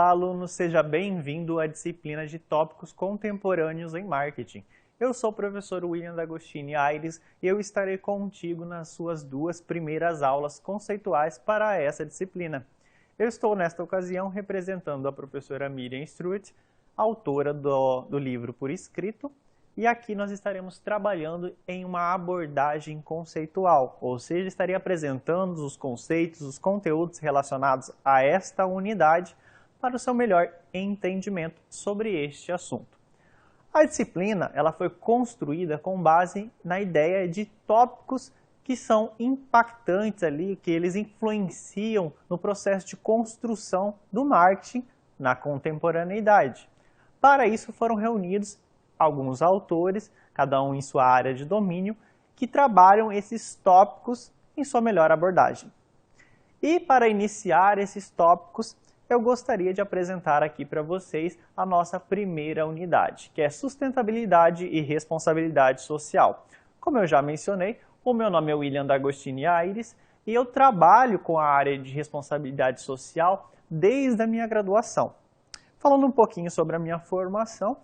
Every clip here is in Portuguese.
Olá, aluno, seja bem-vindo à disciplina de tópicos contemporâneos em marketing. Eu sou o professor William D'Agostini Aires e eu estarei contigo nas suas duas primeiras aulas conceituais para essa disciplina. Eu estou, nesta ocasião, representando a professora Miriam Strutt, autora do livro por escrito, e aqui nós estaremos trabalhando em uma abordagem conceitual, ou seja, estarei apresentando os conceitos, os conteúdos relacionados a esta unidade para o seu melhor entendimento sobre este assunto. A disciplina ela foi construída com base na ideia de tópicos que são impactantes ali, que eles influenciam no processo de construção do marketing na contemporaneidade. Para isso foram reunidos alguns autores, cada um em sua área de domínio, que trabalham esses tópicos em sua melhor abordagem. E para iniciar esses tópicos, eu gostaria de apresentar aqui para vocês a nossa primeira unidade, que é sustentabilidade e responsabilidade social. Como eu já mencionei, o meu nome é William D'Agostini Aires e eu trabalho com a área de responsabilidade social desde a minha graduação. Falando um pouquinho sobre a minha formação,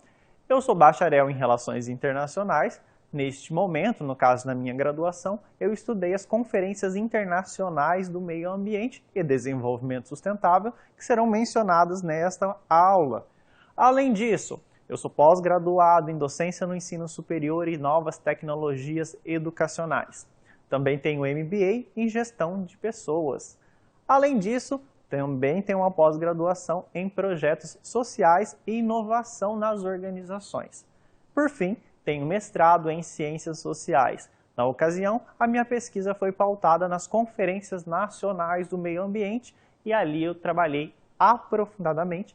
eu sou bacharel em Relações Internacionais. Neste momento, no caso da minha graduação, eu estudei as conferências internacionais do meio ambiente e desenvolvimento sustentável, que serão mencionadas nesta aula. Além disso, eu sou pós-graduado em docência no ensino superior e novas tecnologias educacionais. Também tenho MBA em gestão de pessoas. Além disso, também tenho uma pós-graduação em projetos sociais e inovação nas organizações. Por fim, tenho mestrado em ciências sociais. Na ocasião, a minha pesquisa foi pautada nas conferências nacionais do meio ambiente e ali eu trabalhei aprofundadamente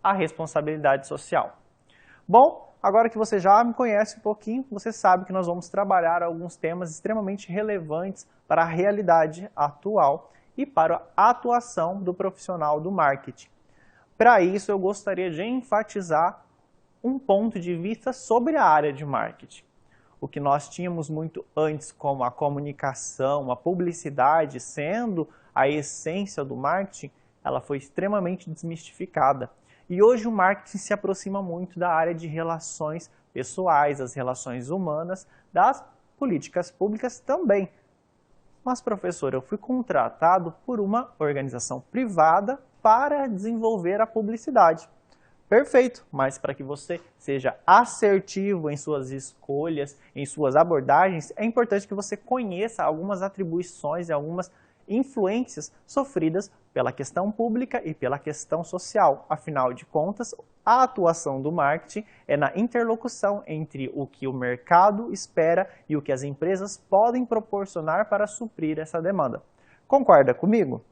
a responsabilidade social. Bom, agora que você já me conhece um pouquinho, você sabe que nós vamos trabalhar alguns temas extremamente relevantes para a realidade atual e para a atuação do profissional do marketing. Para isso, eu gostaria de enfatizar um ponto de vista sobre a área de marketing. O que nós tínhamos muito antes como a comunicação, a publicidade sendo a essência do marketing, ela foi extremamente desmistificada. E hoje o marketing se aproxima muito da área de relações pessoais, das relações humanas, das políticas públicas também. Mas, professor, eu fui contratado por uma organização privada para desenvolver a publicidade. Perfeito, mas para que você seja assertivo em suas escolhas, em suas abordagens, é importante que você conheça algumas atribuições e algumas influências sofridas pela questão pública e pela questão social. Afinal de contas, a atuação do marketing é na interlocução entre o que o mercado espera e o que as empresas podem proporcionar para suprir essa demanda. Concorda comigo?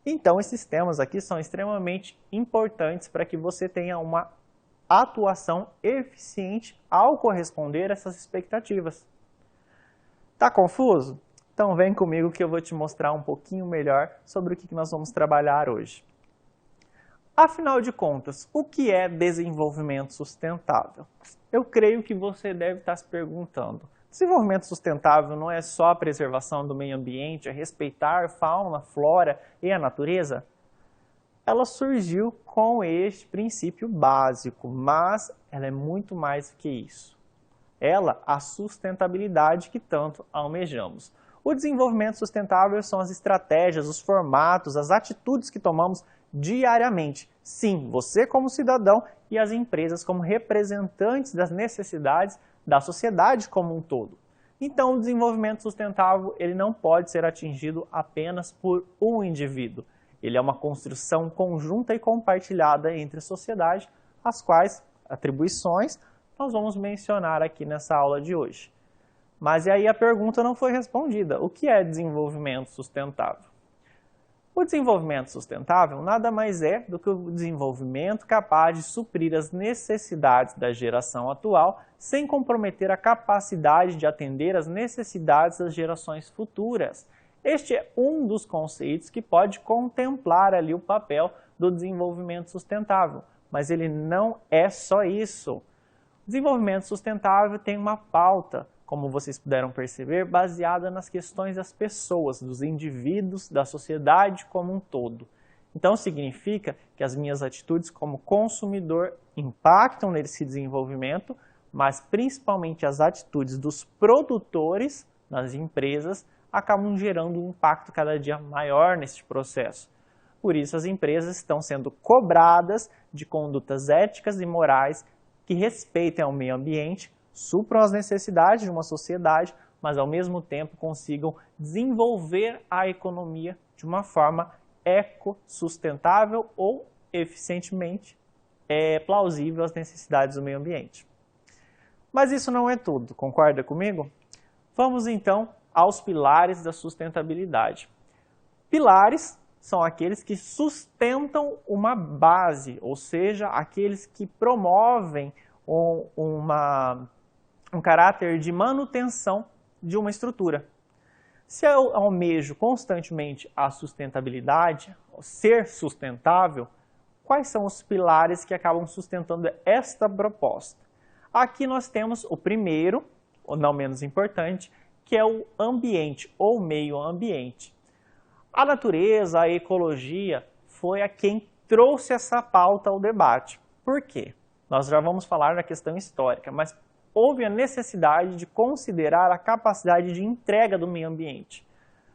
Então, esses temas aqui são extremamente importantes para que você tenha uma atuação eficiente ao corresponder a essas expectativas. Tá confuso? Então vem comigo que eu vou te mostrar um pouquinho melhor sobre o que nós vamos trabalhar hoje. Afinal de contas, o que é desenvolvimento sustentável? Eu creio que você deve estar se perguntando. Desenvolvimento sustentável não é só a preservação do meio ambiente, é respeitar fauna, flora e a natureza? Ela surgiu com este princípio básico, mas ela é muito mais do que isso. Ela, a sustentabilidade que tanto almejamos. O desenvolvimento sustentável são as estratégias, os formatos, as atitudes que tomamos diariamente. Sim, você como cidadão e as empresas como representantes das necessidades da sociedade como um todo. Então, o desenvolvimento sustentável ele não pode ser atingido apenas por um indivíduo. Ele é uma construção conjunta e compartilhada entre a sociedade, as quais atribuições nós vamos mencionar aqui nessa aula de hoje. Mas e aí a pergunta não foi respondida. O que é desenvolvimento sustentável? O desenvolvimento sustentável nada mais é do que o desenvolvimento capaz de suprir as necessidades da geração atual sem comprometer a capacidade de atender às necessidades das gerações futuras. Este é um dos conceitos que pode contemplar ali o papel do desenvolvimento sustentável, mas ele não é só isso. O desenvolvimento sustentável tem uma pauta, como vocês puderam perceber, baseada nas questões das pessoas, dos indivíduos, da sociedade como um todo. Então significa que as minhas atitudes como consumidor impactam nesse desenvolvimento, mas principalmente as atitudes dos produtores nas empresas acabam gerando um impacto cada dia maior nesse processo. Por isso as empresas estão sendo cobradas de condutas éticas e morais que respeitem ao meio ambiente, supram as necessidades de uma sociedade, mas ao mesmo tempo consigam desenvolver a economia de uma forma ecossustentável ou eficientemente plausível às necessidades do meio ambiente. Mas isso não é tudo, concorda comigo? Vamos então aos pilares da sustentabilidade. Pilares são aqueles que sustentam uma base, ou seja, aqueles que promovem um caráter de manutenção de uma estrutura. Se eu almejo constantemente a sustentabilidade, ser sustentável, quais são os pilares que acabam sustentando esta proposta? Aqui nós temos o primeiro, ou não menos importante, que é o ambiente ou meio ambiente. A natureza, a ecologia, foi a quem trouxe essa pauta ao debate. Por quê? Nós já vamos falar da questão histórica, mas houve a necessidade de considerar a capacidade de entrega do meio ambiente.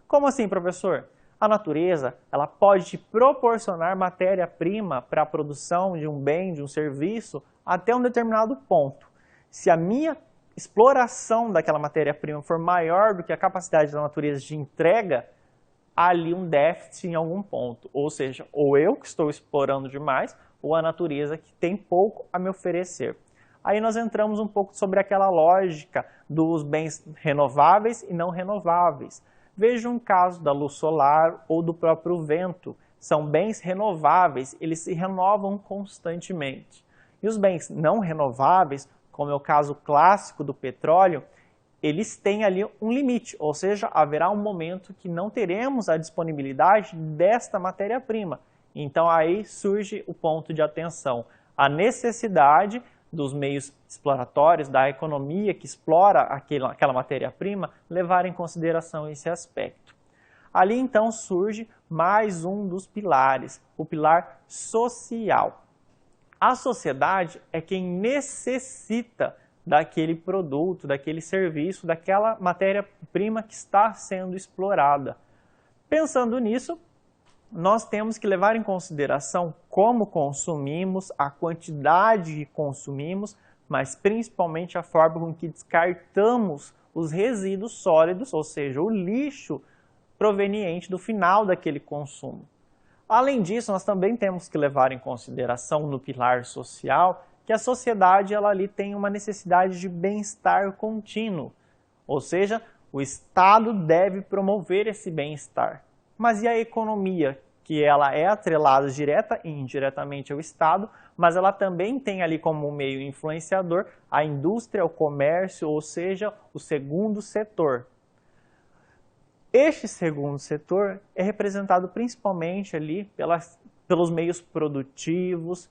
Como assim, professor? A natureza, ela pode te proporcionar matéria-prima para a produção de um bem, de um serviço, até um determinado ponto. Se a minha exploração daquela matéria-prima for maior do que a capacidade da natureza de entrega, há ali um déficit em algum ponto. Ou seja, ou eu que estou explorando demais, ou a natureza que tem pouco a me oferecer. Aí nós entramos um pouco sobre aquela lógica dos bens renováveis e não renováveis. Veja um caso da luz solar ou do próprio vento. São bens renováveis, eles se renovam constantemente. E os bens não renováveis, como é o caso clássico do petróleo, eles têm ali um limite, ou seja, haverá um momento que não teremos a disponibilidade desta matéria-prima. Então aí surge o ponto de atenção, a necessidade dos meios exploratórios, da economia que explora aquela matéria-prima, levar em consideração esse aspecto. Ali então surge mais um dos pilares, o pilar social. A sociedade é quem necessita daquele produto, daquele serviço, daquela matéria-prima que está sendo explorada. Pensando nisso, nós temos que levar em consideração como consumimos, a quantidade que consumimos, mas principalmente a forma com que descartamos os resíduos sólidos, ou seja, o lixo proveniente do final daquele consumo. Além disso, nós também temos que levar em consideração no pilar social que a sociedade ela ali tem uma necessidade de bem-estar contínuo, ou seja, o Estado deve promover esse bem-estar. Mas e a economia, que ela é atrelada direta e indiretamente ao Estado, mas ela também tem ali como meio influenciador a indústria, o comércio, ou seja, o segundo setor. Este segundo setor é representado principalmente ali pelos meios produtivos,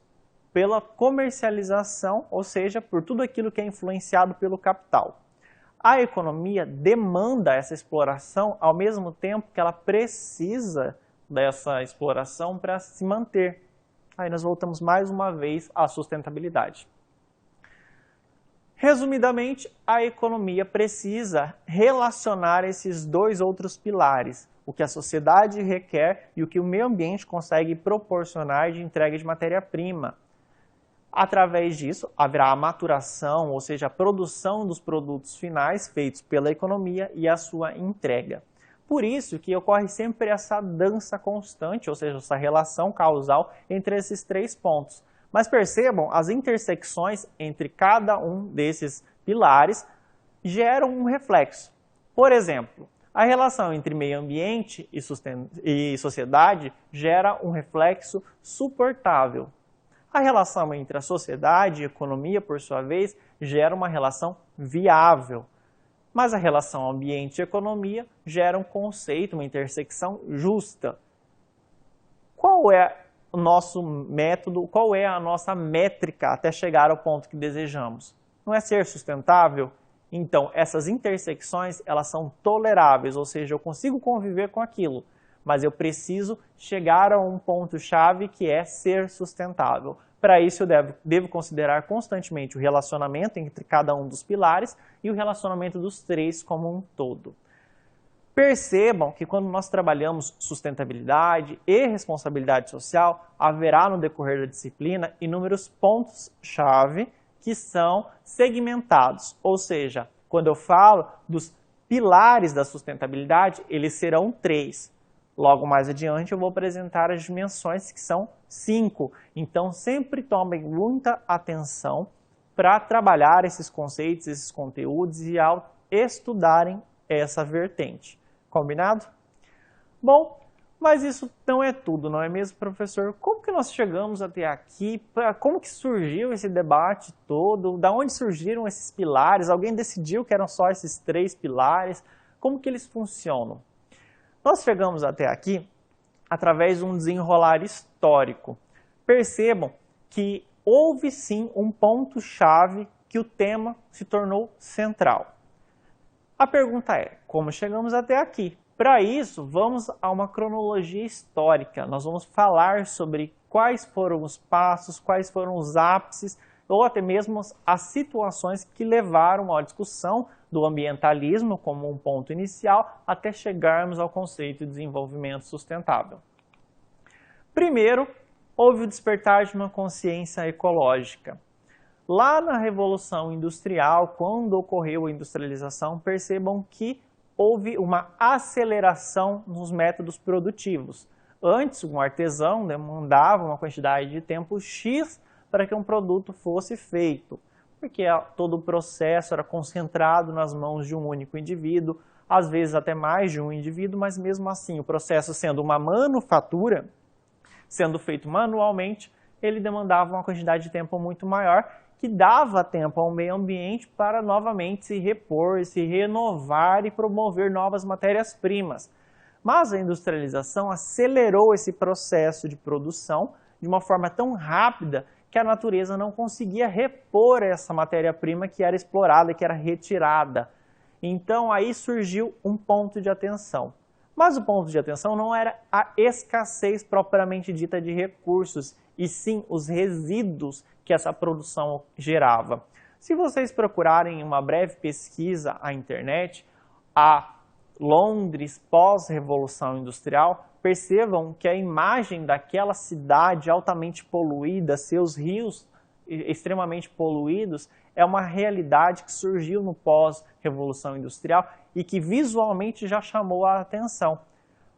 pela comercialização, ou seja, por tudo aquilo que é influenciado pelo capital. A economia demanda essa exploração ao mesmo tempo que ela precisa dessa exploração para se manter. Aí nós voltamos mais uma vez à sustentabilidade. Resumidamente, a economia precisa relacionar esses dois outros pilares, o que a sociedade requer e o que o meio ambiente consegue proporcionar de entrega de matéria-prima. Através disso, haverá a maturação, ou seja, a produção dos produtos finais feitos pela economia e a sua entrega. Por isso que ocorre sempre essa dança constante, ou seja, essa relação causal entre esses três pontos. Mas percebam, as intersecções entre cada um desses pilares geram um reflexo. Por exemplo, a relação entre meio ambiente e sociedade gera um reflexo suportável. A relação entre a sociedade e a economia, por sua vez, gera uma relação viável. Mas a relação ambiente e economia gera um conceito, uma intersecção justa. Qual é o nosso método, qual é a nossa métrica até chegar ao ponto que desejamos? Não é ser sustentável? Então, essas intersecções, elas são toleráveis, ou seja, eu consigo conviver com aquilo. mas eu preciso chegar a um ponto-chave que é ser sustentável. Para isso, eu devo considerar constantemente o relacionamento entre cada um dos pilares e o relacionamento dos três como um todo. Percebam que quando nós trabalhamos sustentabilidade e responsabilidade social, haverá no decorrer da disciplina inúmeros pontos-chave que são segmentados, ou seja, quando eu falo dos pilares da sustentabilidade, eles serão 3. Logo mais adiante eu vou apresentar as dimensões que são 5. Então sempre tomem muita atenção para trabalhar esses conceitos, esses conteúdos e ao estudarem essa vertente. Combinado? Bom, mas isso não é tudo, não é mesmo, professor? Como que nós chegamos até aqui? Como que surgiu esse debate todo? Da onde surgiram esses pilares? Alguém decidiu que eram só esses 3 pilares? Como que eles funcionam? Nós chegamos até aqui através de um desenrolar histórico. Percebam que houve sim um ponto-chave que o tema se tornou central. A pergunta é, como chegamos até aqui? Para isso, vamos a uma cronologia histórica. Nós vamos falar sobre quais foram os passos, quais foram os ápices, ou até mesmo as situações que levaram à discussão do ambientalismo como um ponto inicial, até chegarmos ao conceito de desenvolvimento sustentável. Primeiro, houve o despertar de uma consciência ecológica. Lá na Revolução Industrial, quando ocorreu a industrialização, percebam que houve uma aceleração nos métodos produtivos. Antes, um artesão demandava uma quantidade de tempo X para que um produto fosse feito, porque todo o processo era concentrado nas mãos de um único indivíduo, às vezes até mais de um indivíduo, mas mesmo assim, o processo sendo uma manufatura, sendo feito manualmente, ele demandava uma quantidade de tempo muito maior, que dava tempo ao meio ambiente para novamente se repor, se renovar e promover novas matérias-primas. Mas a industrialização acelerou esse processo de produção de uma forma tão rápida que a natureza não conseguia repor essa matéria-prima que era explorada, que era retirada. Então aí surgiu um ponto de atenção. Mas o ponto de atenção não era a escassez propriamente dita de recursos, e sim os resíduos que essa produção gerava. Se vocês procurarem uma breve pesquisa à internet, a Londres pós-revolução industrial, percebam que a imagem daquela cidade altamente poluída, seus rios extremamente poluídos, é uma realidade que surgiu no pós-revolução industrial e que visualmente já chamou a atenção.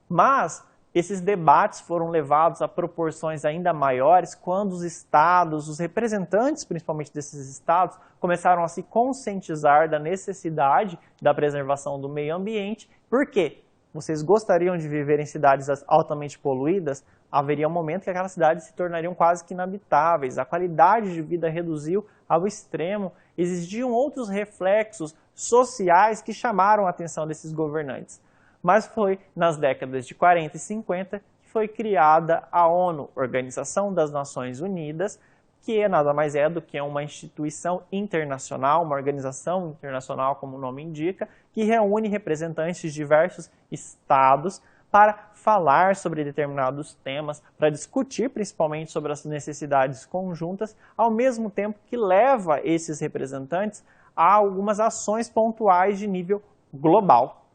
Mas esses debates foram levados a proporções ainda maiores quando os estados, os representantes principalmente desses estados, começaram a se conscientizar da necessidade da preservação do meio ambiente. Por quê? Vocês gostariam de viver em cidades altamente poluídas? Haveria um momento que aquelas cidades se tornariam quase que inabitáveis. A qualidade de vida reduziu ao extremo. Existiam outros reflexos sociais que chamaram a atenção desses governantes. Mas foi nas décadas de 40 e 50 que foi criada a ONU, Organização das Nações Unidas, que nada mais é do que uma instituição internacional, uma organização internacional, como o nome indica, que reúne representantes de diversos estados para falar sobre determinados temas, para discutir principalmente sobre as necessidades conjuntas, ao mesmo tempo que leva esses representantes a algumas ações pontuais de nível global.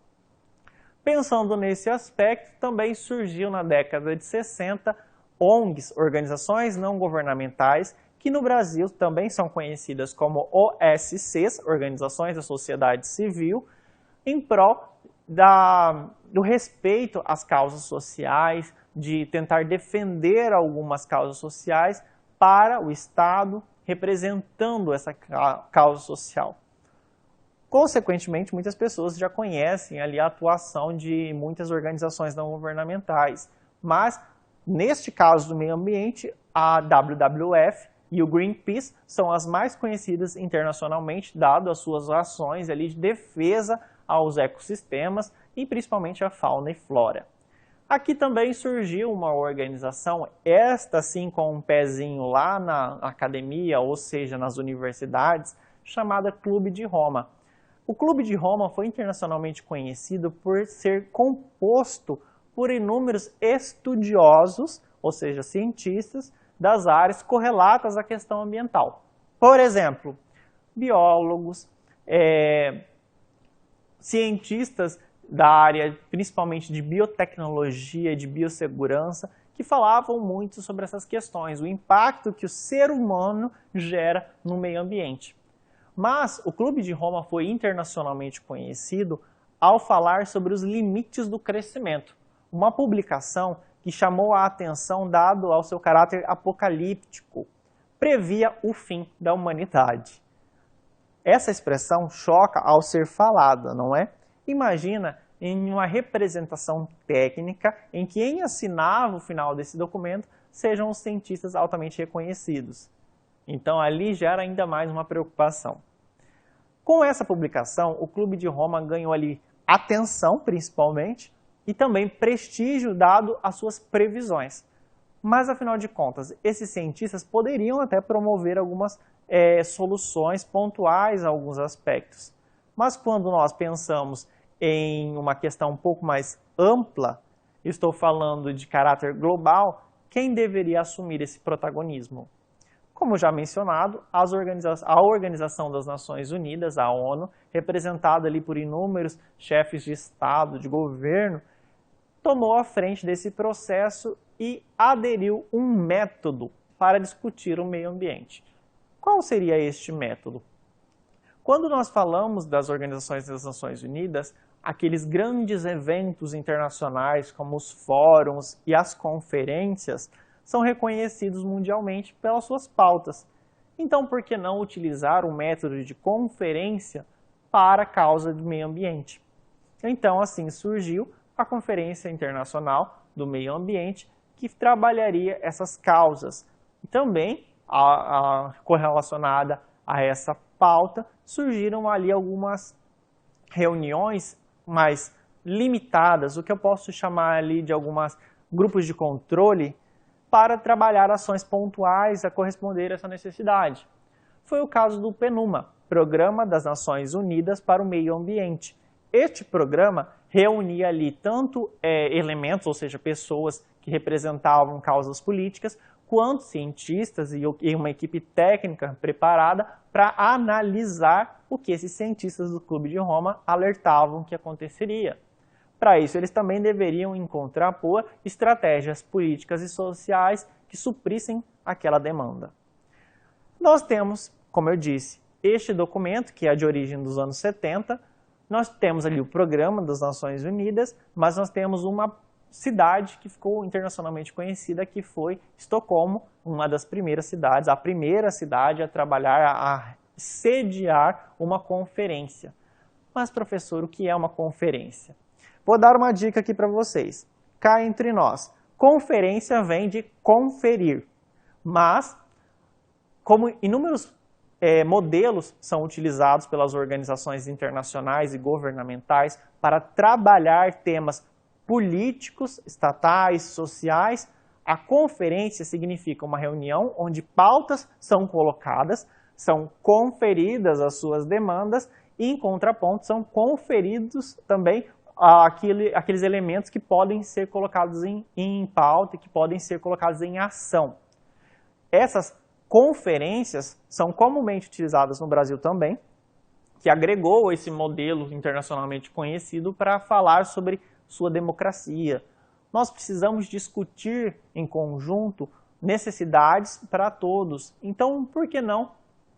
Pensando nesse aspecto, também surgiu na década de 60 ONGs, organizações não governamentais, que no Brasil também são conhecidas como OSCs, Organizações da Sociedade Civil, em prol do respeito às causas sociais, de tentar defender algumas causas sociais para o Estado, representando essa causa social. Consequentemente, muitas pessoas já conhecem ali a atuação de muitas organizações não governamentais, mas neste caso do meio ambiente, a WWF e o Greenpeace são as mais conhecidas internacionalmente, dado as suas ações ali de defesa aos ecossistemas e principalmente a fauna e flora. Aqui também surgiu uma organização, esta sim com um pezinho lá na academia, ou seja, nas universidades, chamada Clube de Roma. O Clube de Roma foi internacionalmente conhecido por ser composto por inúmeros estudiosos, ou seja, cientistas, das áreas correlatas à questão ambiental. Por exemplo, biólogos, cientistas da área principalmente de biotecnologia e de biossegurança, que falavam muito sobre essas questões, o impacto que o ser humano gera no meio ambiente. Mas o Clube de Roma foi internacionalmente conhecido ao falar sobre os limites do crescimento, uma publicação que chamou a atenção dado ao seu caráter apocalíptico, previa o fim da humanidade. Essa expressão choca ao ser falada, não é? Imagina em uma representação técnica em que quem assinava o final desse documento sejam os cientistas altamente reconhecidos. Então ali gera ainda mais uma preocupação. Com essa publicação, o Clube de Roma ganhou ali atenção, principalmente, e também prestígio dado às suas previsões. Mas, afinal de contas, esses cientistas poderiam até promover algumas soluções pontuais a alguns aspectos. Mas quando nós pensamos em uma questão um pouco mais ampla, estou falando de caráter global, quem deveria assumir esse protagonismo? Como já mencionado, a Organização das Nações Unidas, a ONU, representada ali por inúmeros chefes de Estado, de governo, tomou a frente desse processo e aderiu um método para discutir o meio ambiente. Qual seria este método? Quando nós falamos das Organizações das Nações Unidas, aqueles grandes eventos internacionais como os fóruns e as conferências são reconhecidos mundialmente pelas suas pautas. Então, por que não utilizar o método de conferência para a causa do meio ambiente? Então, assim surgiu a Conferência Internacional do Meio Ambiente, que trabalharia essas causas. E também, correlacionada a essa pauta, surgiram ali algumas reuniões mais limitadas, o que eu posso chamar ali de alguns grupos de controle, para trabalhar ações pontuais a corresponder a essa necessidade. Foi o caso do PNUMA, Programa das Nações Unidas para o Meio Ambiente. Este programa reunia ali tanto elementos, ou seja, pessoas que representavam causas políticas, quanto cientistas e uma equipe técnica preparada para analisar o que esses cientistas do Clube de Roma alertavam que aconteceria. Para isso, eles também deveriam encontrar estratégias políticas e sociais que suprissem aquela demanda. Nós temos, como eu disse, este documento, que é de origem dos anos 70, nós temos ali o Programa das Nações Unidas, mas nós temos uma cidade que ficou internacionalmente conhecida, que foi Estocolmo, uma das primeiras cidades, a primeira cidade a trabalhar, a sediar uma conferência. Mas, professor, o que é uma conferência? Vou dar uma dica aqui para vocês. Cá entre nós, conferência vem de conferir, mas como inúmeros modelos são utilizados pelas organizações internacionais e governamentais para trabalhar temas políticos, estatais, sociais, a conferência significa uma reunião onde pautas são colocadas, são conferidas as suas demandas e, em contraponto, são conferidos também aqueles elementos que podem ser colocados em pauta e que podem ser colocados em ação. Essas conferências são comumente utilizadas no Brasil também, que agregou esse modelo internacionalmente conhecido para falar sobre sua democracia. Nós precisamos discutir em conjunto necessidades para todos. Então, por que não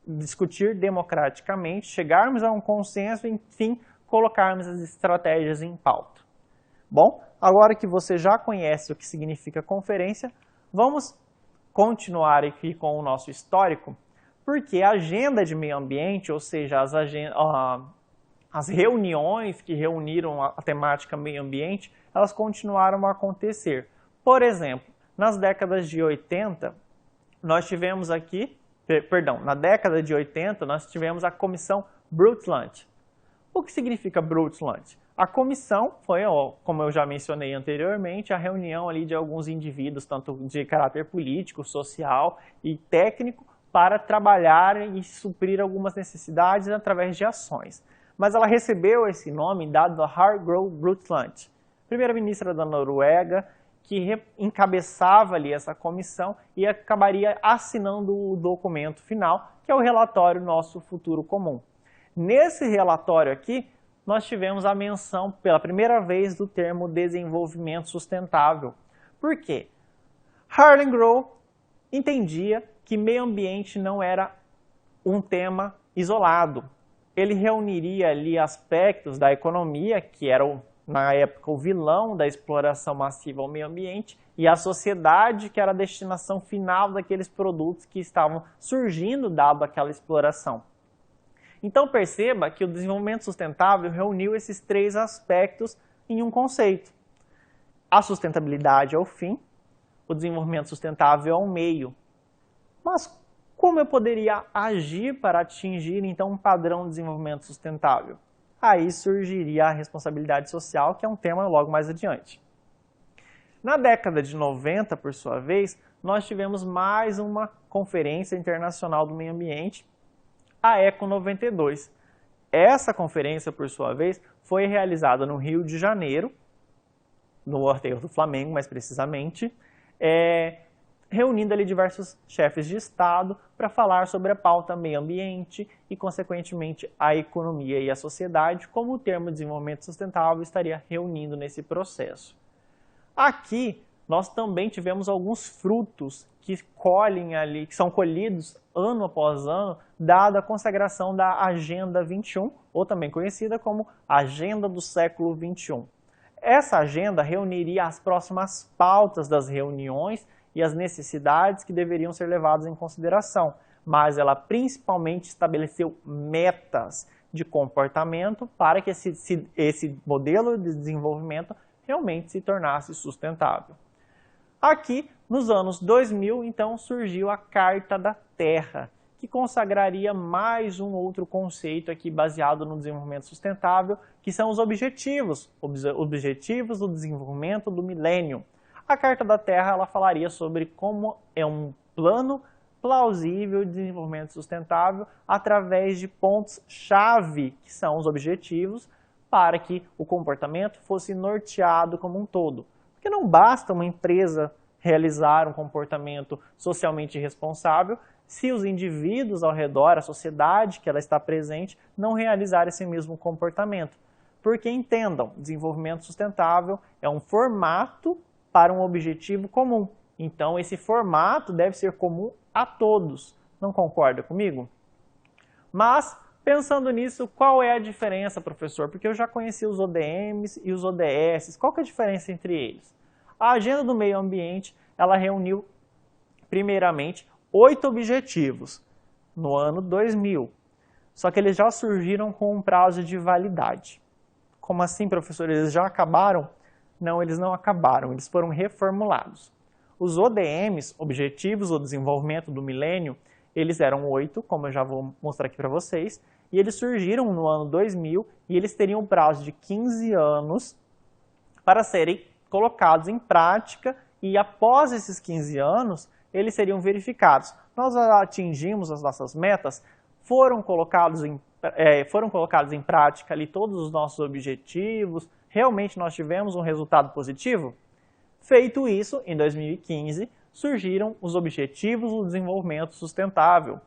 discutir democraticamente, chegarmos a um consenso e, enfim, colocarmos as estratégias em pauta? Bom, agora que você já conhece o que significa conferência, vamos continuar aqui com o nosso histórico, porque a agenda de meio ambiente, ou seja, as reuniões que reuniram a temática meio ambiente, elas continuaram a acontecer. Por exemplo, nas décadas de 80, nós tivemos na década de 80, nós tivemos a Comissão Brundtland. O que significa Brundtland? A comissão foi, como eu já mencionei anteriormente, a reunião ali de alguns indivíduos, tanto de caráter político, social e técnico, para trabalhar e suprir algumas necessidades através de ações. Mas ela recebeu esse nome dado a Hargrow Brundtland. primeira-ministra da Noruega, que encabeçava ali essa comissão e acabaria assinando o documento final, que é o relatório Nosso Futuro Comum. Nesse relatório aqui, nós tivemos a menção pela primeira vez do termo desenvolvimento sustentável. Por quê? Harlan Crow entendia que meio ambiente não era um tema isolado. Ele reuniria ali aspectos da economia, que era, na época, o vilão da exploração massiva ao meio ambiente, e a sociedade, que era a destinação final daqueles produtos que estavam surgindo dado aquela exploração. Então perceba que o desenvolvimento sustentável reuniu esses três aspectos em um conceito. A sustentabilidade é o fim, o desenvolvimento sustentável é o meio. Mas como eu poderia agir para atingir, então, um padrão de desenvolvimento sustentável? Aí surgiria a responsabilidade social, que é um tema logo mais adiante. Na década de 90, por sua vez, nós tivemos mais uma Conferência Internacional do Meio Ambiente, a ECO 92. Essa conferência, por sua vez, foi realizada no Rio de Janeiro, no Aterro do Flamengo, mais precisamente, reunindo ali diversos chefes de Estado para falar sobre a pauta meio ambiente e, consequentemente, a economia e a sociedade, como o termo desenvolvimento sustentável estaria reunindo nesse processo. Aqui, nós também tivemos alguns frutos que são colhidos ano após ano, dada a consagração da Agenda 21, ou também conhecida como Agenda do Século 21. Essa agenda reuniria as próximas pautas das reuniões e as necessidades que deveriam ser levadas em consideração, mas ela principalmente estabeleceu metas de comportamento para que esse modelo de desenvolvimento realmente se tornasse sustentável. Aqui, nos anos 2000, então, surgiu a Carta da Terra, que consagraria mais um outro conceito aqui baseado no desenvolvimento sustentável, que são os objetivos do desenvolvimento do milênio. A Carta da Terra ela falaria sobre como é um plano plausível de desenvolvimento sustentável através de pontos-chave, que são os objetivos, para que o comportamento fosse norteado como um todo. Porque não basta uma empresa realizar um comportamento socialmente responsável se os indivíduos ao redor, a sociedade que ela está presente, não realizar esse mesmo comportamento. Porque entendam, desenvolvimento sustentável é um formato para um objetivo comum. Então, esse formato deve ser comum a todos. Não concorda comigo? Mas, pensando nisso, qual é a diferença, professor? Porque eu já conheci os ODMs e os ODS. Qual que é a diferença entre eles? A Agenda do Meio Ambiente, ela reuniu, primeiramente, 8 objetivos no ano 2000. Só que eles já surgiram com um prazo de validade. Como assim, professor? Eles já acabaram? Não, eles não acabaram, eles foram reformulados. Os ODMs, Objetivos do Desenvolvimento do Milênio, eles eram 8, como eu já vou mostrar aqui para vocês, e eles surgiram no ano 2000 e eles teriam um prazo de 15 anos para serem colocados em prática e após esses 15 anos, eles seriam verificados. Nós atingimos as nossas metas, foram colocados em prática ali todos os nossos objetivos, realmente nós tivemos um resultado positivo? Feito isso, em 2015, surgiram os Objetivos do Desenvolvimento Sustentável.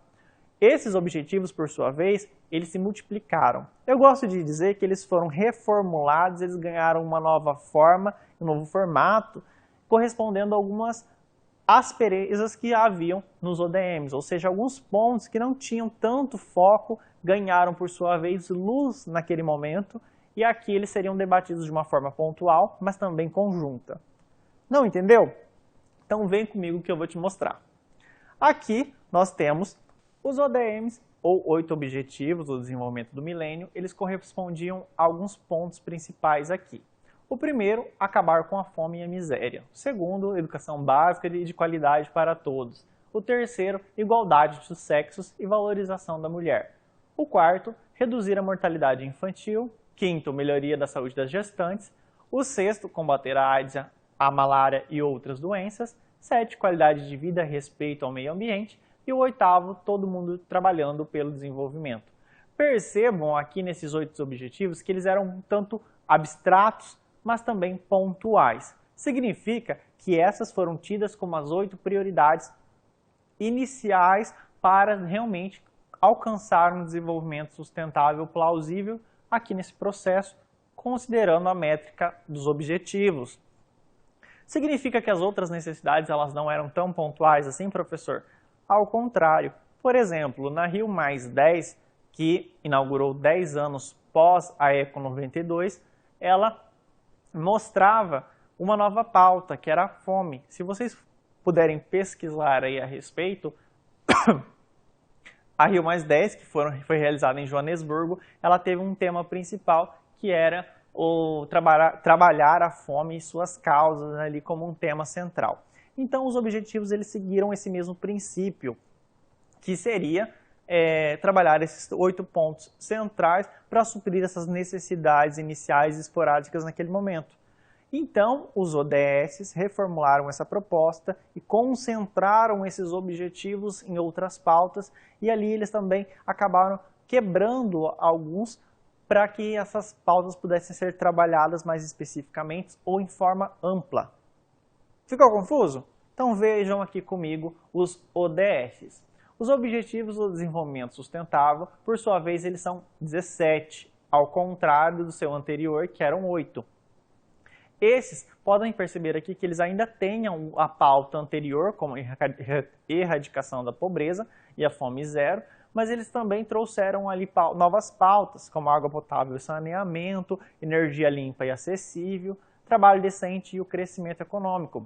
Esses objetivos, por sua vez, eles se multiplicaram. Eu gosto de dizer que eles foram reformulados, eles ganharam uma nova forma, um novo formato, correspondendo a algumas asperezas que haviam nos ODMs, ou seja, alguns pontos que não tinham tanto foco ganharam, por sua vez, luz naquele momento, e aqui eles seriam debatidos de uma forma pontual, mas também conjunta. Não entendeu? Então vem comigo que eu vou te mostrar. Aqui nós temos os ODMs, ou 8 Objetivos do Desenvolvimento do Milênio, eles correspondiam a alguns pontos principais aqui. O primeiro, acabar com a fome e a miséria. O segundo, educação básica e de qualidade para todos. O terceiro, igualdade dos sexos e valorização da mulher. O quarto, reduzir a mortalidade infantil. Quinto, melhoria da saúde das gestantes. O sexto, combater a AIDS, a malária e outras doenças. 7, qualidade de vida, respeito ao meio ambiente. E o oitavo, todo mundo trabalhando pelo desenvolvimento. Percebam aqui nesses 8 objetivos que eles eram um tanto abstratos, mas também pontuais. Significa que essas foram tidas como as 8 prioridades iniciais para realmente alcançar um desenvolvimento sustentável plausível aqui nesse processo, considerando a métrica dos objetivos. Significa que as outras necessidades elas não eram tão pontuais assim, professor? Ao contrário. Por exemplo, na Rio+10, que inaugurou 10 anos pós a Eco 92, ela mostrava uma nova pauta, que era a fome. Se vocês puderem pesquisar aí a respeito, a Rio+10, que foi realizada em Joanesburgo, ela teve um tema principal, que era o trabalhar a fome e suas causas ali como um tema central. Então, os objetivos eles seguiram esse mesmo princípio, que seria trabalhar esses 8 pontos centrais para suprir essas necessidades iniciais e esporádicas naquele momento. Então, os ODS reformularam essa proposta e concentraram esses objetivos em outras pautas, e ali eles também acabaram quebrando alguns para que essas pautas pudessem ser trabalhadas mais especificamente ou em forma ampla. Ficou confuso? Então vejam aqui comigo os ODS. Os Objetivos do Desenvolvimento Sustentável, por sua vez, eles são 17, ao contrário do seu anterior, que eram 8. Esses, podem perceber aqui que eles ainda têm a pauta anterior, como erradicação da pobreza e a fome zero, mas eles também trouxeram ali novas pautas, como água potável e saneamento, energia limpa e acessível, trabalho decente e o crescimento econômico.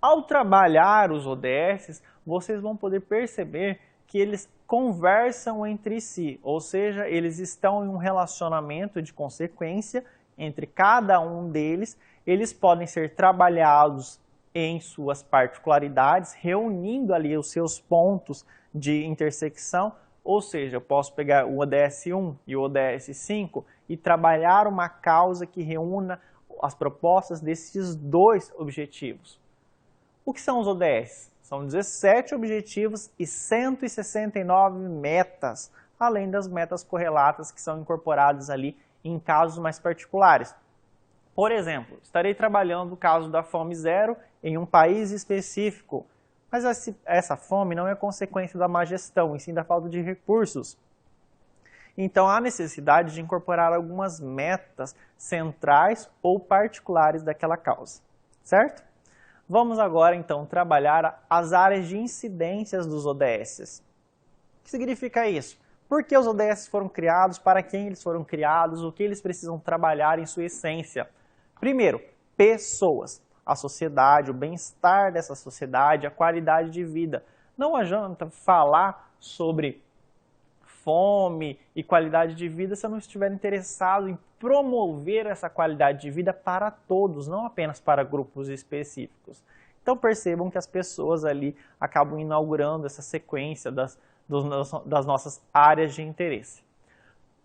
Ao trabalhar os ODS, vocês vão poder perceber que eles conversam entre si, ou seja, eles estão em um relacionamento de consequência entre cada um deles. Eles podem ser trabalhados em suas particularidades, reunindo ali os seus pontos de intersecção, ou seja, eu posso pegar o ODS 1 e o ODS 5 e trabalhar uma causa que reúna as propostas desses dois objetivos. O que são os ODS? São 17 objetivos e 169 metas, além das metas correlatas que são incorporadas ali em casos mais particulares. Por exemplo, estarei trabalhando o caso da fome zero em um país específico, mas essa fome não é consequência da má gestão, e sim da falta de recursos. Então há necessidade de incorporar algumas metas centrais ou particulares daquela causa, certo? Vamos agora então trabalhar as áreas de incidências dos ODS. O que significa isso? Por que os ODS foram criados, para quem eles foram criados, o que eles precisam trabalhar em sua essência? Primeiro, pessoas, a sociedade, o bem-estar dessa sociedade, a qualidade de vida. Não adianta falar sobre fome e qualidade de vida se eu não estiver interessado em promover essa qualidade de vida para todos, não apenas para grupos específicos. Então percebam que as pessoas ali acabam inaugurando essa sequência das nossas áreas de interesse.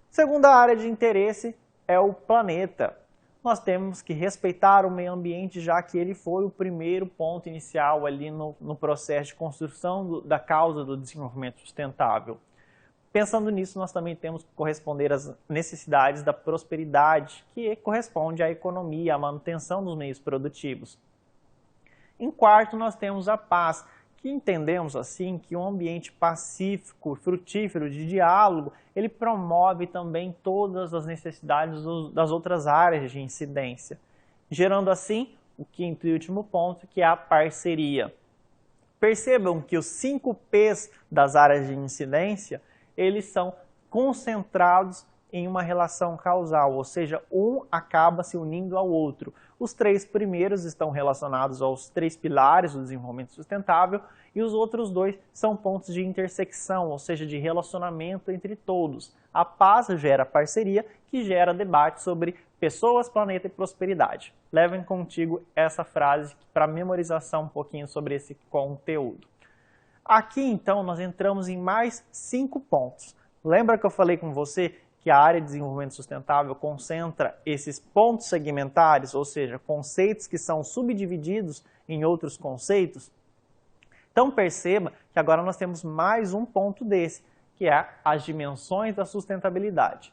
Segunda área de interesse é o planeta. Nós temos que respeitar o meio ambiente, já que ele foi o primeiro ponto inicial ali no processo de construção da causa do desenvolvimento sustentável. Pensando nisso, nós também temos que corresponder às necessidades da prosperidade, que corresponde à economia, à manutenção dos meios produtivos. Em quarto, nós temos a paz, que entendemos assim que um ambiente pacífico, frutífero, de diálogo, ele promove também todas as necessidades das outras áreas de incidência, gerando assim o quinto e último ponto, que é a parceria. Percebam que os 5 P's das áreas de incidência, eles são concentrados em uma relação causal, ou seja, um acaba se unindo ao outro. Os 3 primeiros estão relacionados aos 3 pilares do desenvolvimento sustentável e os outros 2 são pontos de intersecção, ou seja, de relacionamento entre todos. A paz gera parceria, que gera debate sobre pessoas, planeta e prosperidade. Levem contigo essa frase para memorização um pouquinho sobre esse conteúdo. Aqui, então, nós entramos em mais 5 pontos. Lembra que eu falei com você que a área de desenvolvimento sustentável concentra esses pontos segmentares, ou seja, conceitos que são subdivididos em outros conceitos? Então perceba que agora nós temos mais um ponto desse, que é as dimensões da sustentabilidade.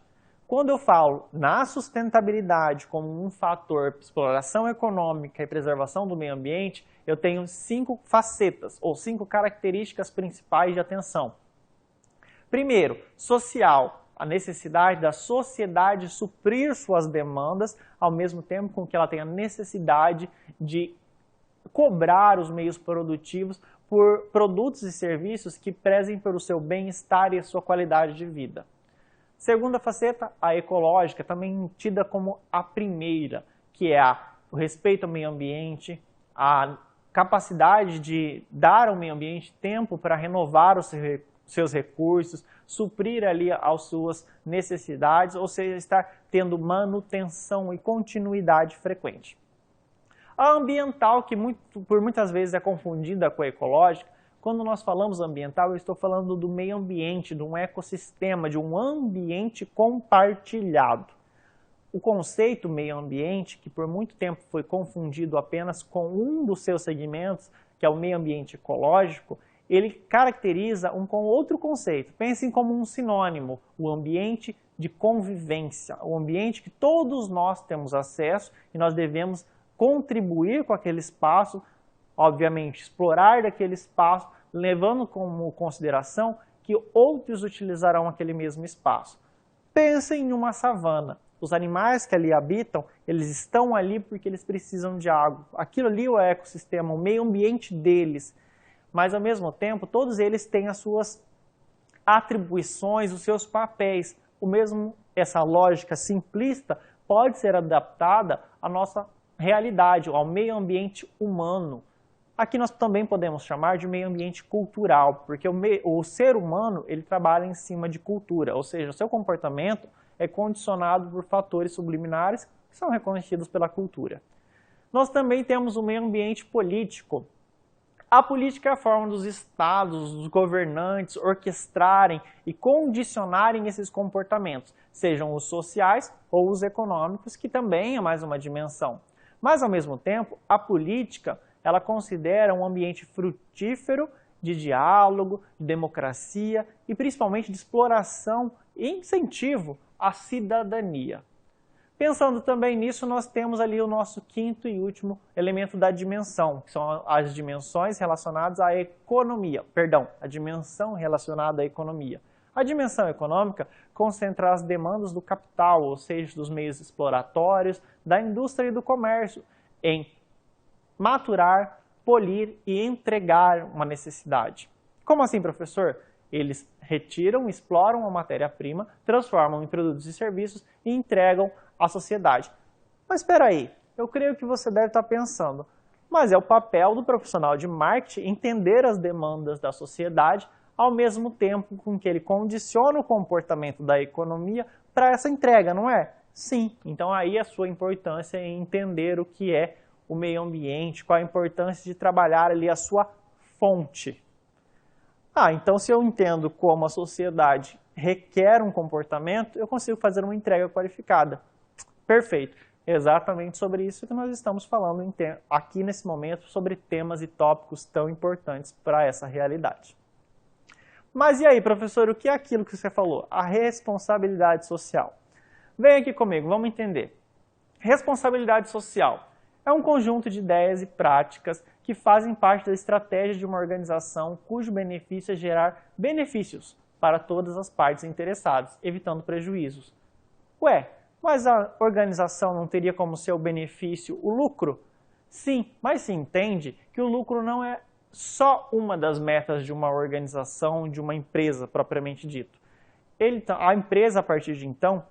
Quando eu falo na sustentabilidade como um fator exploração econômica e preservação do meio ambiente, eu tenho 5 facetas ou 5 características principais de atenção. Primeiro, social, a necessidade da sociedade suprir suas demandas, ao mesmo tempo com que ela tem a necessidade de cobrar os meios produtivos por produtos e serviços que prezem pelo seu bem-estar e a sua qualidade de vida. Segunda faceta, a ecológica, também tida como a primeira, que é o respeito ao meio ambiente, a capacidade de dar ao meio ambiente tempo para renovar os seus recursos, suprir ali as suas necessidades, ou seja, estar tendo manutenção e continuidade frequente. A ambiental, que por muitas vezes é confundida com a ecológica, quando nós falamos ambiental, eu estou falando do meio ambiente, de um ecossistema, de um ambiente compartilhado. O conceito meio ambiente, que por muito tempo foi confundido apenas com um dos seus segmentos, que é o meio ambiente ecológico, ele caracteriza um com outro conceito. Pensem como um sinônimo, o ambiente de convivência, o ambiente que todos nós temos acesso e nós devemos contribuir com aquele espaço, obviamente explorar daquele espaço, levando como consideração que outros utilizarão aquele mesmo espaço. Pensem em uma savana. Os animais que ali habitam, eles estão ali porque eles precisam de água. Aquilo ali é o ecossistema, o meio ambiente deles. Mas, ao mesmo tempo, todos eles têm as suas atribuições, os seus papéis. Essa lógica simplista pode ser adaptada à nossa realidade, ao meio ambiente humano. Aqui nós também podemos chamar de meio ambiente cultural, porque o ser humano ele trabalha em cima de cultura, ou seja, o seu comportamento é condicionado por fatores subliminares que são reconhecidos pela cultura. Nós também temos o meio ambiente político. A política é a forma dos estados, dos governantes orquestrarem e condicionarem esses comportamentos, sejam os sociais ou os econômicos, que também é mais uma dimensão. Mas, ao mesmo tempo, a política ela considera um ambiente frutífero de diálogo, de democracia e principalmente de exploração e incentivo à cidadania. Pensando também nisso, nós temos ali o nosso quinto e último elemento da dimensão, que são as dimensões relacionadas à economia. A dimensão relacionada à economia. A dimensão econômica concentra as demandas do capital, ou seja, dos meios exploratórios, da indústria e do comércio, em maturar, polir e entregar uma necessidade. Como assim, professor? Eles retiram, exploram a matéria-prima, transformam em produtos e serviços e entregam à sociedade. Mas espera aí, eu creio que você deve estar pensando, mas é o papel do profissional de marketing entender as demandas da sociedade ao mesmo tempo com que ele condiciona o comportamento da economia para essa entrega, não é? Sim, então aí a sua importância em entender o que é o meio ambiente, qual a importância de trabalhar ali a sua fonte. Então se eu entendo como a sociedade requer um comportamento, eu consigo fazer uma entrega qualificada. Perfeito. Exatamente sobre isso que nós estamos falando aqui nesse momento, sobre temas e tópicos tão importantes para essa realidade. Mas e aí, professor, o que é aquilo que você falou? A responsabilidade social. Vem aqui comigo, vamos entender. Responsabilidade social é um conjunto de ideias e práticas que fazem parte da estratégia de uma organização cujo benefício é gerar benefícios para todas as partes interessadas, evitando prejuízos. Mas a organização não teria como seu benefício o lucro? Sim, mas se entende que o lucro não é só uma das metas de uma organização, de uma empresa propriamente dito. A empresa, a partir de então,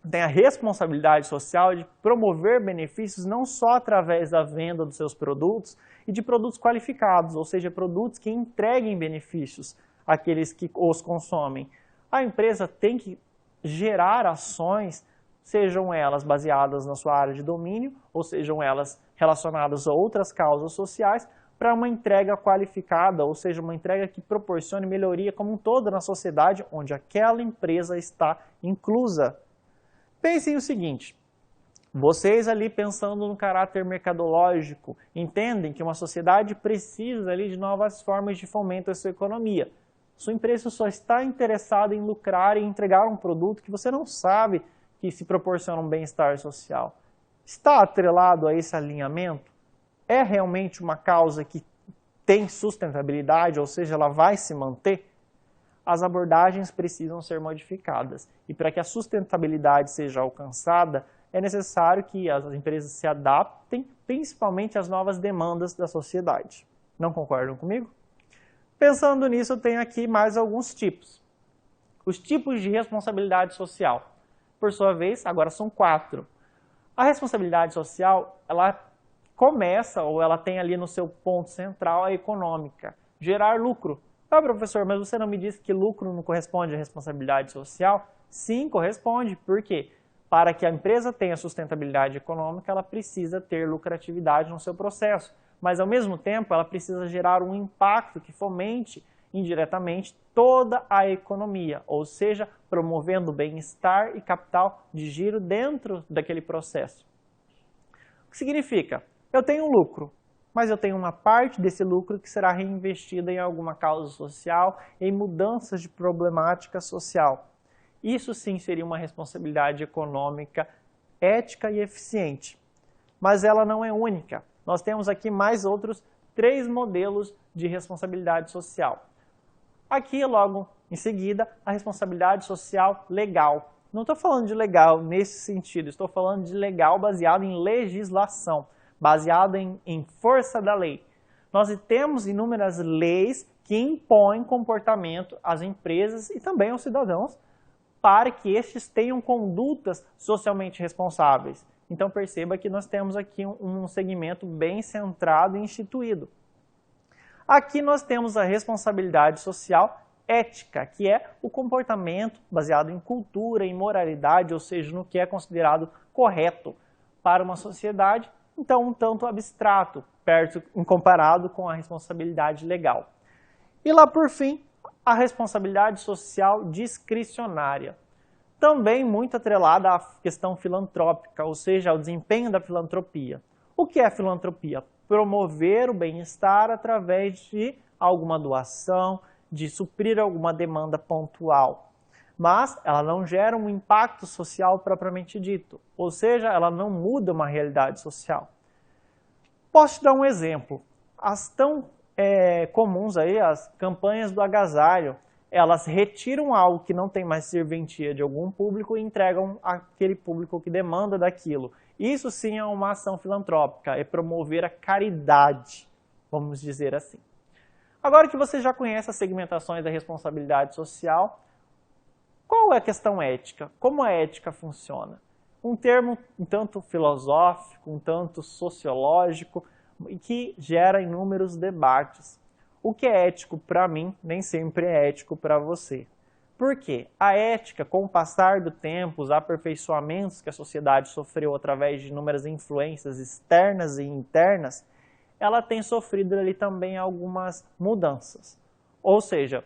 tem a responsabilidade social de promover benefícios não só através da venda dos seus produtos e de produtos qualificados, ou seja, produtos que entreguem benefícios àqueles que os consomem. A empresa tem que gerar ações, sejam elas baseadas na sua área de domínio, ou sejam elas relacionadas a outras causas sociais, para uma entrega qualificada, ou seja, uma entrega que proporcione melhoria como um todo na sociedade onde aquela empresa está inclusa. Pensem o seguinte, vocês ali pensando no caráter mercadológico, entendem que uma sociedade precisa ali de novas formas de fomento à sua economia. Sua empresa só está interessada em lucrar e entregar um produto que você não sabe que se proporciona um bem-estar social, está atrelado a esse alinhamento? É realmente uma causa que tem sustentabilidade, ou seja, ela vai se manter? As abordagens precisam ser modificadas. E para que a sustentabilidade seja alcançada, é necessário que as empresas se adaptem, principalmente às novas demandas da sociedade. Não concordam comigo? Pensando nisso, eu tenho aqui mais alguns tipos. Os tipos de responsabilidade social. Por sua vez, agora são 4. A responsabilidade social, ela começa, ou ela tem ali no seu ponto central, a econômica. Gerar lucro. Ah, professor, mas você não me disse que lucro não corresponde à responsabilidade social? Sim, corresponde. Por quê? Para que a empresa tenha sustentabilidade econômica, ela precisa ter lucratividade no seu processo. Mas, ao mesmo tempo, ela precisa gerar um impacto que fomente indiretamente toda a economia, ou seja, promovendo bem-estar e capital de giro dentro daquele processo. O que significa? Eu tenho um lucro, mas eu tenho uma parte desse lucro que será reinvestida em alguma causa social, em mudanças de problemática social. Isso sim seria uma responsabilidade econômica ética e eficiente. Mas ela não é única. Nós temos aqui mais outros 3 modelos de responsabilidade social. Aqui, logo em seguida, a responsabilidade social legal. Não estou falando de legal nesse sentido, estou falando de legal baseado em legislação, baseado em força da lei. Nós temos inúmeras leis que impõem comportamento às empresas e também aos cidadãos para que estes tenham condutas socialmente responsáveis. Então perceba que nós temos aqui um segmento bem centrado e instituído. Aqui nós temos a responsabilidade social ética, que é o comportamento baseado em cultura, em moralidade, ou seja, no que é considerado correto para uma sociedade, então um tanto abstrato, perto comparado com a responsabilidade legal. E lá por fim, a responsabilidade social discricionária, também muito atrelada à questão filantrópica, ou seja, ao desempenho da filantropia. O que é filantropia? Promover o bem-estar através de alguma doação, de suprir alguma demanda pontual. Mas ela não gera um impacto social propriamente dito, ou seja, ela não muda uma realidade social. Posso te dar um exemplo. As tão comuns aí, as campanhas do agasalho, elas retiram algo que não tem mais serventia de algum público e entregam àquele público que demanda daquilo. Isso sim é uma ação filantrópica, é promover a caridade, vamos dizer assim. Agora que você já conhece as segmentações da responsabilidade social, qual é a questão ética? Como a ética funciona? Um termo um tanto filosófico, um tanto sociológico, que gera inúmeros debates. O que é ético para mim, nem sempre é ético para você. Por quê? A ética, com o passar do tempo, os aperfeiçoamentos que a sociedade sofreu através de inúmeras influências externas e internas, ela tem sofrido ali também algumas mudanças. Ou seja,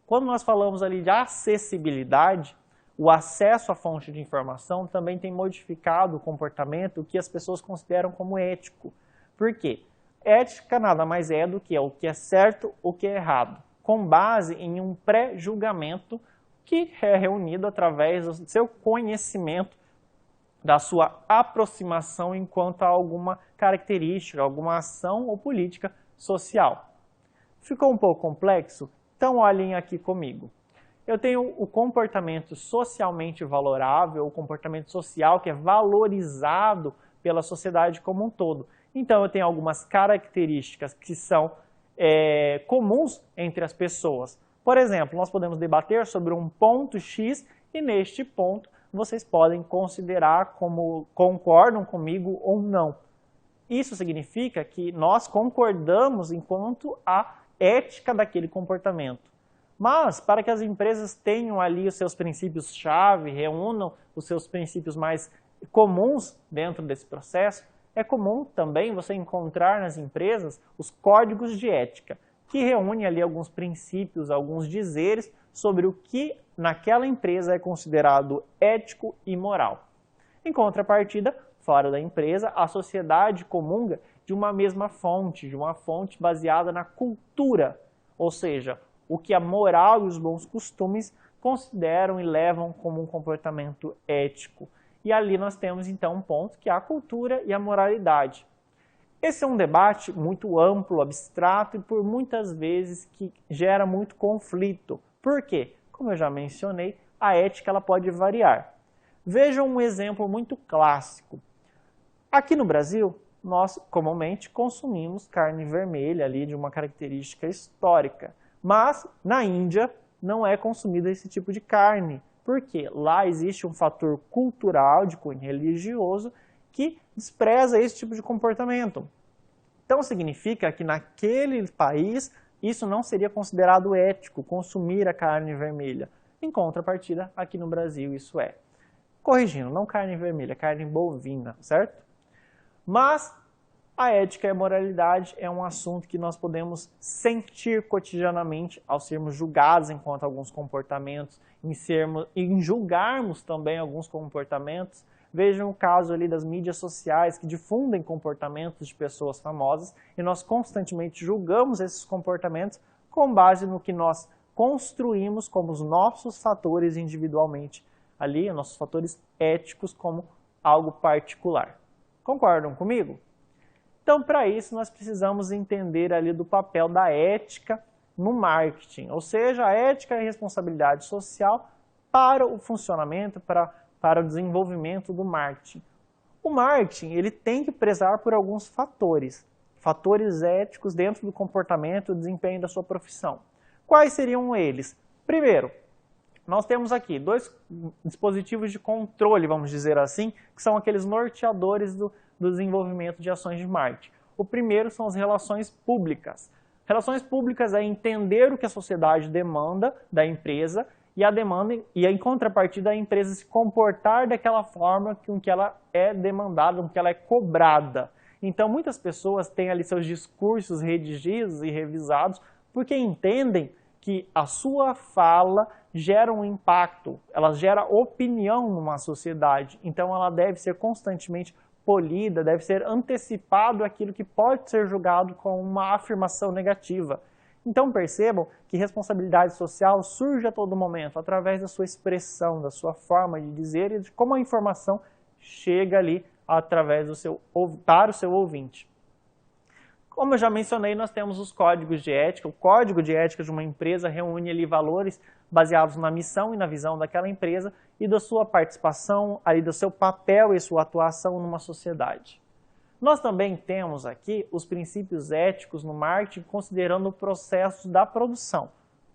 quando nós falamos ali de acessibilidade, o acesso à fonte de informação também tem modificado o comportamento que as pessoas consideram como ético. Por quê? Ética nada mais é do que o que é certo, o que é errado, com base em um pré-julgamento que é reunido através do seu conhecimento, da sua aproximação enquanto a alguma característica, alguma ação ou política social. Ficou um pouco complexo? Então olhem aqui comigo. Eu tenho o comportamento socialmente valorável, o comportamento social que é valorizado pela sociedade como um todo. Então eu tenho algumas características que são comuns entre as pessoas. Por exemplo, nós podemos debater sobre um ponto X e neste ponto vocês podem considerar como concordam comigo ou não. Isso significa que nós concordamos enquanto a ética daquele comportamento. Mas, para que as empresas tenham ali os seus princípios-chave, reúnam os seus princípios mais comuns dentro desse processo, é comum também você encontrar nas empresas os códigos de ética, que reúnem ali alguns princípios, alguns dizeres sobre o que naquela empresa é considerado ético e moral. Em contrapartida, fora da empresa, a sociedade comunga de uma mesma fonte, de uma fonte baseada na cultura, ou seja, o que a moral e os bons costumes consideram e levam como um comportamento ético. E ali nós temos então um ponto que é a cultura e a moralidade. Esse é um debate muito amplo, abstrato e por muitas vezes que gera muito conflito. Por quê? Como eu já mencionei, a ética ela pode variar. Vejam um exemplo muito clássico. Aqui no Brasil, nós comumente consumimos carne vermelha ali de uma característica histórica. Mas na Índia não é consumido esse tipo de carne. Por quê? Lá existe um fator cultural de cunho religioso que despreza esse tipo de comportamento. Então significa que naquele país isso não seria considerado ético, consumir a carne vermelha. Em contrapartida, aqui no Brasil isso é. Corrigindo, não carne vermelha, carne bovina, certo? Mas a ética e a moralidade é um assunto que nós podemos sentir cotidianamente ao sermos julgados enquanto alguns comportamentos, em julgarmos também alguns comportamentos. Vejam o caso ali das mídias sociais que difundem comportamentos de pessoas famosas e nós constantemente julgamos esses comportamentos com base no que nós construímos como os nossos fatores individualmente ali, nossos fatores éticos como algo particular. Concordam comigo? Então, para isso, nós precisamos entender ali do papel da ética no marketing, ou seja, a ética e a responsabilidade social para o funcionamento, para o desenvolvimento do marketing. O marketing ele tem que prezar por alguns fatores éticos dentro do comportamento e do desempenho da sua profissão. Quais seriam eles? Primeiro, nós temos aqui dois dispositivos de controle, vamos dizer assim, que são aqueles norteadores do desenvolvimento de ações de marketing. O primeiro são as relações públicas. Relações públicas é entender o que a sociedade demanda da empresa e em contrapartida a empresa se comportar daquela forma com que ela é demandada, com que ela é cobrada. Então muitas pessoas têm ali seus discursos redigidos e revisados porque entendem que a sua fala gera um impacto, ela gera opinião numa sociedade, então ela deve ser constantemente polida, deve ser antecipado aquilo que pode ser julgado como uma afirmação negativa. Então percebam que responsabilidade social surge a todo momento, através da sua expressão, da sua forma de dizer e de como a informação chega ali através para o seu ouvinte. Como eu já mencionei, nós temos os códigos de ética. O código de ética de uma empresa reúne ali valores baseados na missão e na visão daquela empresa e da sua participação, ali do seu papel e sua atuação numa sociedade. Nós também temos aqui os princípios éticos no marketing, considerando o processo da produção.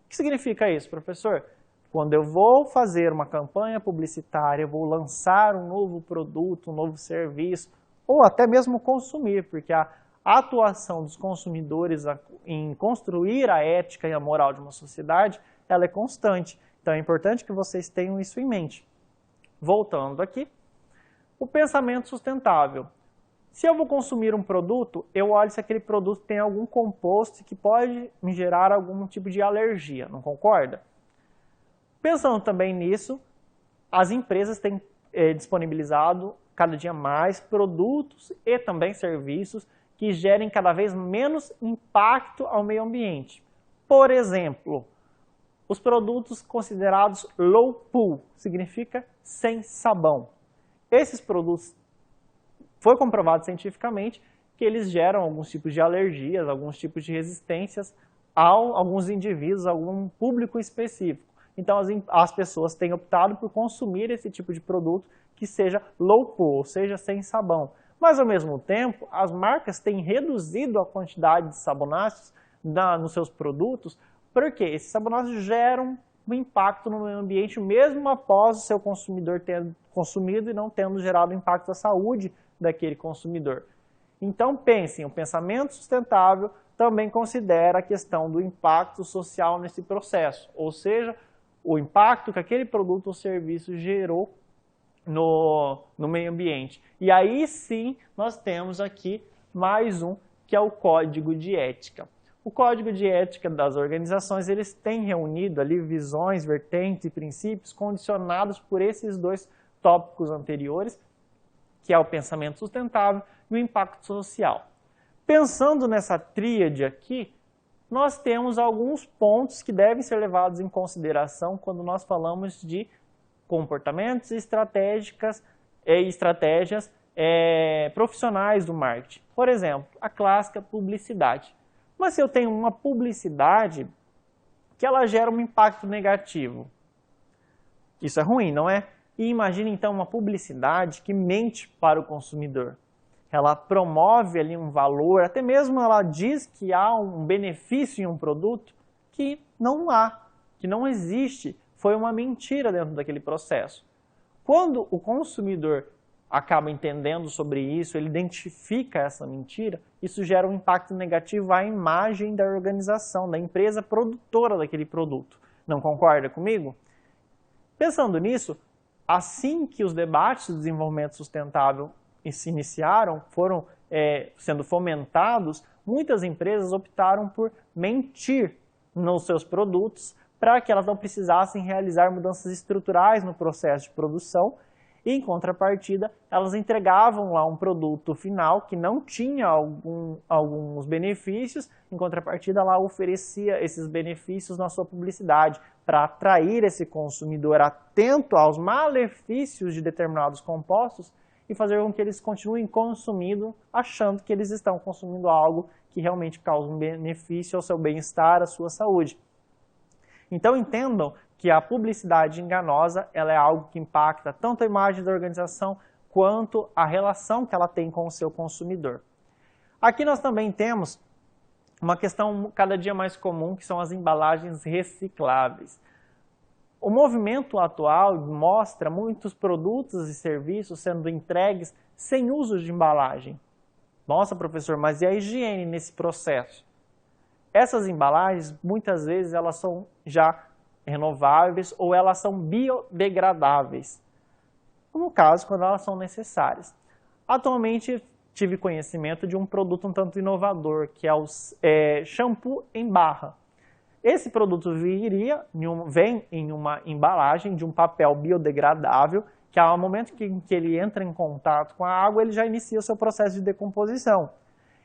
O que significa isso, professor? Quando eu vou fazer uma campanha publicitária, eu vou lançar um novo produto, um novo serviço, ou até mesmo consumir, porque a atuação dos consumidores em construir a ética e a moral de uma sociedade, ela é constante. Então é importante que vocês tenham isso em mente. Voltando aqui, o pensamento sustentável. Se eu vou consumir um produto, eu olho se aquele produto tem algum composto que pode me gerar algum tipo de alergia, não concorda? Pensando também nisso, as empresas têm disponibilizado cada dia mais produtos e também serviços que gerem cada vez menos impacto ao meio ambiente. Por exemplo, os produtos considerados low pool, significa sem sabão. Esses produtos, foi comprovado cientificamente que eles geram alguns tipos de alergias, alguns tipos de resistências a alguns indivíduos, a algum público específico. Então as pessoas têm optado por consumir esse tipo de produto que seja low pool, ou seja, sem sabão. Mas, ao mesmo tempo, as marcas têm reduzido a quantidade de sabonáceos nos seus produtos, porque esses sabonáceos geram um impacto no meio ambiente, mesmo após o seu consumidor ter consumido e não tendo gerado impacto à saúde daquele consumidor. Então, pensem, o pensamento sustentável também considera a questão do impacto social nesse processo, ou seja, o impacto que aquele produto ou serviço gerou no meio ambiente. E aí sim, nós temos aqui mais um, que é o Código de Ética. O Código de Ética das organizações, eles têm reunido ali visões, vertentes e princípios condicionados por esses dois tópicos anteriores, que é o pensamento sustentável e o impacto social. Pensando nessa tríade aqui, nós temos alguns pontos que devem ser levados em consideração quando nós falamos de comportamentos e estratégias profissionais do marketing. Por exemplo, a clássica publicidade. Mas se eu tenho uma publicidade que ela gera um impacto negativo, isso é ruim, não é? E imagine então uma publicidade que mente para o consumidor. Ela promove ali um valor, até mesmo ela diz que há um benefício em um produto que não há, que não existe. Foi uma mentira dentro daquele processo. Quando o consumidor acaba entendendo sobre isso, ele identifica essa mentira, isso gera um impacto negativo à imagem da organização, da empresa produtora daquele produto. Não concorda comigo? Pensando nisso, assim que os debates de desenvolvimento sustentável se iniciaram, foram sendo fomentados, muitas empresas optaram por mentir nos seus produtos para que elas não precisassem realizar mudanças estruturais no processo de produção e, em contrapartida, elas entregavam lá um produto final que não tinha alguns benefícios, em contrapartida, ela oferecia esses benefícios na sua publicidade para atrair esse consumidor atento aos malefícios de determinados compostos e fazer com que eles continuem consumindo, achando que eles estão consumindo algo que realmente causa um benefício ao seu bem-estar, à sua saúde. Então entendam que a publicidade enganosa ela é algo que impacta tanto a imagem da organização quanto a relação que ela tem com o seu consumidor. Aqui nós também temos uma questão cada dia mais comum, que são as embalagens recicláveis. O movimento atual mostra muitos produtos e serviços sendo entregues sem uso de embalagem. Nossa, professor, mas e a higiene nesse processo? Essas embalagens, muitas vezes, elas são já renováveis ou elas são biodegradáveis. No caso, quando elas são necessárias. Atualmente, tive conhecimento de um produto um tanto inovador, que é o shampoo em barra. Esse produto vem em uma embalagem de um papel biodegradável, que ao momento que ele entra em contato com a água, ele já inicia o seu processo de decomposição.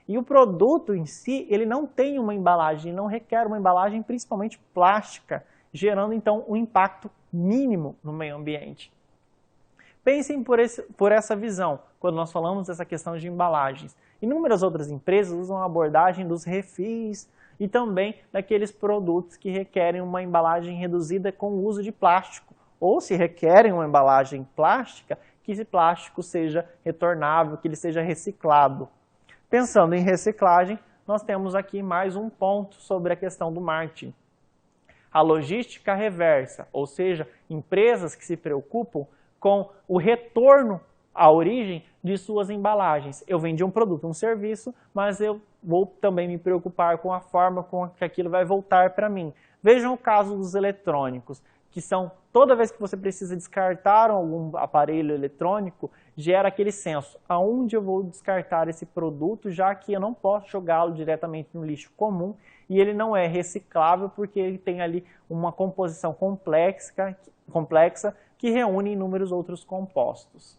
E o produto em si, ele não tem uma embalagem, não requer uma embalagem principalmente plástica, gerando então um impacto mínimo no meio ambiente. Pensem por essa visão, quando nós falamos dessa questão de embalagens. Inúmeras outras empresas usam a abordagem dos refis e também daqueles produtos que requerem uma embalagem reduzida com o uso de plástico. Ou se requerem uma embalagem plástica, que esse plástico seja retornável, que ele seja reciclado. Pensando em reciclagem, nós temos aqui mais um ponto sobre a questão do marketing. A logística reversa, ou seja, empresas que se preocupam com o retorno à origem de suas embalagens. Eu vendi um produto, um serviço, mas eu vou também me preocupar com a forma com que aquilo vai voltar para mim. Vejam o caso dos eletrônicos, que são, toda vez que você precisa descartar algum aparelho eletrônico, gera aquele senso, aonde eu vou descartar esse produto, já que eu não posso jogá-lo diretamente no lixo comum, e ele não é reciclável porque ele tem ali uma composição complexa que reúne inúmeros outros compostos.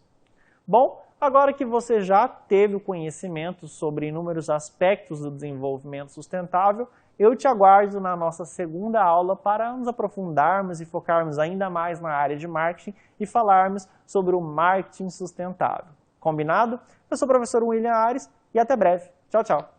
Bom, agora que você já teve o conhecimento sobre inúmeros aspectos do desenvolvimento sustentável, eu te aguardo na nossa segunda aula para nos aprofundarmos e focarmos ainda mais na área de marketing e falarmos sobre o marketing sustentável. Combinado? Eu sou o professor William Ares e até breve. Tchau, tchau!